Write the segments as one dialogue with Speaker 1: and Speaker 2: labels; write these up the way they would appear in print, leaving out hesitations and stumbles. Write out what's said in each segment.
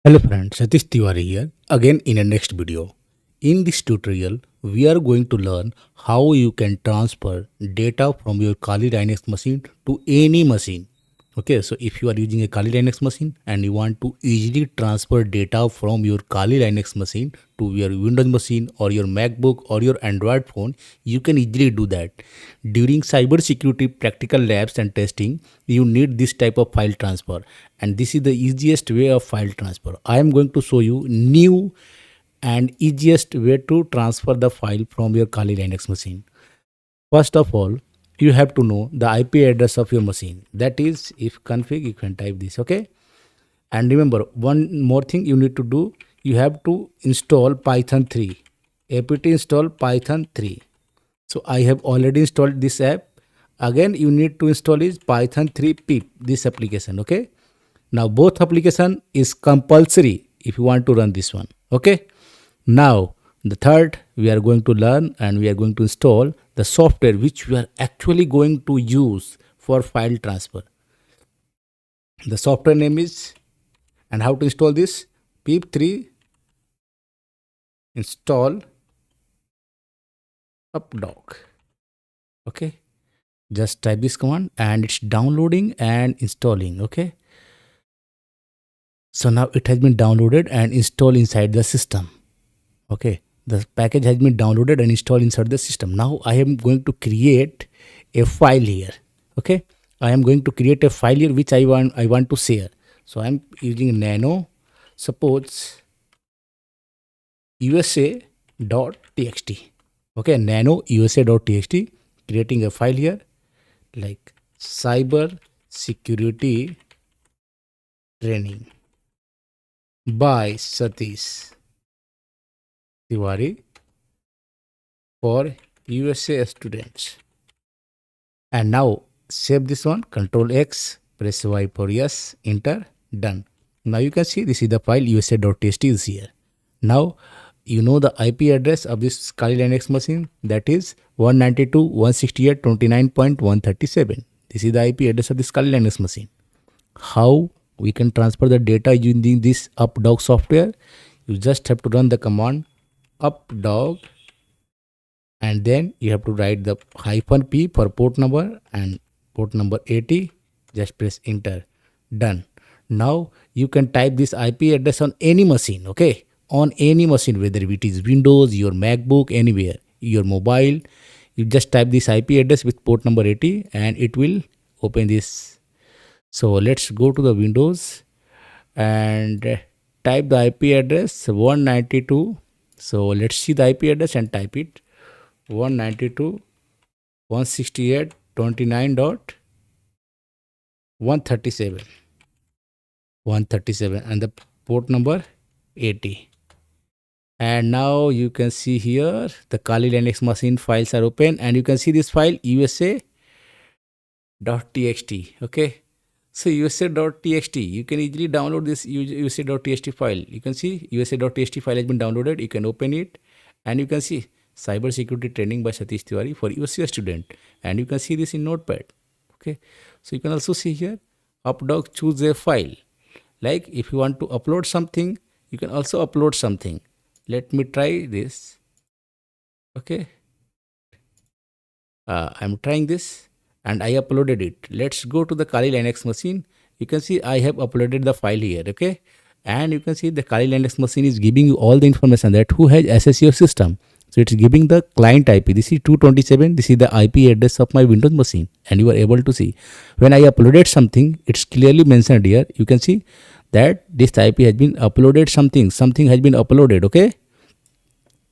Speaker 1: Hello friends, Satish Tiwary here again in a next video. In this tutorial, we are going to learn how you can transfer data from your Kali Linux machine to any machine. Okay, so if you are using a Kali Linux machine and you want to easily transfer data from your Kali Linux machine to your Windows machine or your MacBook or your Android phone, you can easily do that. During cybersecurity practical labs and testing, you need this type of file transfer, and this is the easiest way of file transfer. I am going to show you new and easiest way to transfer the file from your Kali Linux machine. First of all, you have to know the IP address of your machine. That is, if config, you can type this, okay? And remember, one more thing you need to do, you have to install Python 3. apt install Python 3. So I have already installed this app. Again, you need to install is Python 3 pip, this application, okay? Now both application is compulsory if you want to run this one, okay? Now the third, we are going to learn and we are going to install the software which we are actually going to use for file transfer. The software name is, and how to install this, pip3 install Updog, okay? Just type this command and it's downloading and installing, okay? So now it has been downloaded and installed inside the system, okay? The package has been downloaded and installed inside the system. Now I am going to create a file here, okay? I am going to create a file here which I want to share. So I am using nano, suppose usa.txt, okay? Nano usa.txt, creating a file here like cyber security training by Satish Tiwary for USA students. And now save this one, Control X, press Y for yes, enter, done. Now you can see this is the file usa.txt is here. Now you know the IP address of this Kali Linux machine, that is 192.168.29.137. This is the IP address of this Kali Linux machine. How we can transfer the data using this Updog software? You just have to run the command Updog and then you have to write the -p for port number and port number 80. Just press enter, done. Now you can type this IP address on any machine, okay? On any machine, whether it is Windows, your MacBook, anywhere, your mobile, you just type this IP address with port number 80 and it will open this. So let's go to the Windows and type the IP address 192. So let's see the IP address and type it 192.168.29.137 137 and the port number 80. And now you can see here the Kali Linux machine files are open and you can see this file usa.txt, okay? So usa.txt, you can easily download this usa.txt file. You can see usa.txt file has been downloaded. You can open it and you can see cybersecurity training by Satish Tiwary for USA student, and you can see this in notepad, okay? So you can also see here Updog, choose a file. Like if you want to upload something, you can also upload something. Let me try this, okay? I'm trying this and I uploaded it. Let's go to the Kali Linux machine. You can see I have uploaded the file here, okay? And you can see the Kali Linux machine is giving you all the information that who has accessed your system. So it's giving the client IP. This is 227. This is the IP address of my Windows machine. And you are able to see when I uploaded something, it's clearly mentioned here. You can see that this IP has been uploaded, something has been uploaded, okay?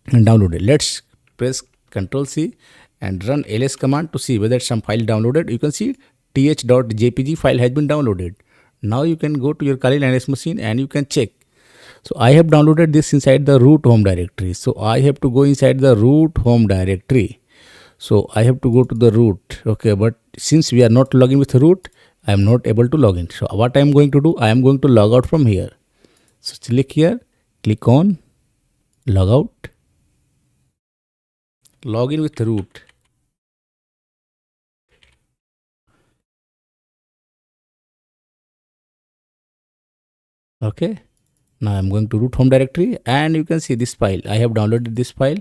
Speaker 1: And downloaded. Let's press Ctrl C and run ls command to see whether some file downloaded. You can see th.jpg file has been downloaded. Now you can go to your Kali Linux machine and you can check. So I have downloaded this inside the root home directory. So I have to go inside the root home directory. So I have to go to the root, okay? But since we are not logging with root, I am not able to log in. So what I am going to do, I am going to log out from here. So click here, click on log out, log in with root. Okay, Now I'm going to root home directory, and you can see this file. I have downloaded this file,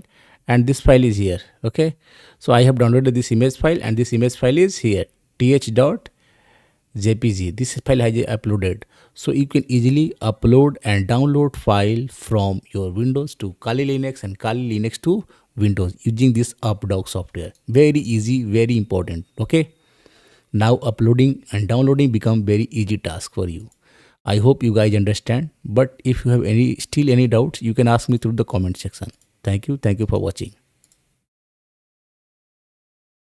Speaker 1: and this file is here. Okay, so I have downloaded this image file, and this image file is here, th.jpg. This file has uploaded. So you can easily upload and download file from your Windows to Kali Linux and Kali Linux to Windows using this Updog software. Very easy, very important. Okay, now uploading and downloading become very easy task for you. I hope you guys understand, but if you have any still any doubts, you can ask me through the comment section. Thank you for watching.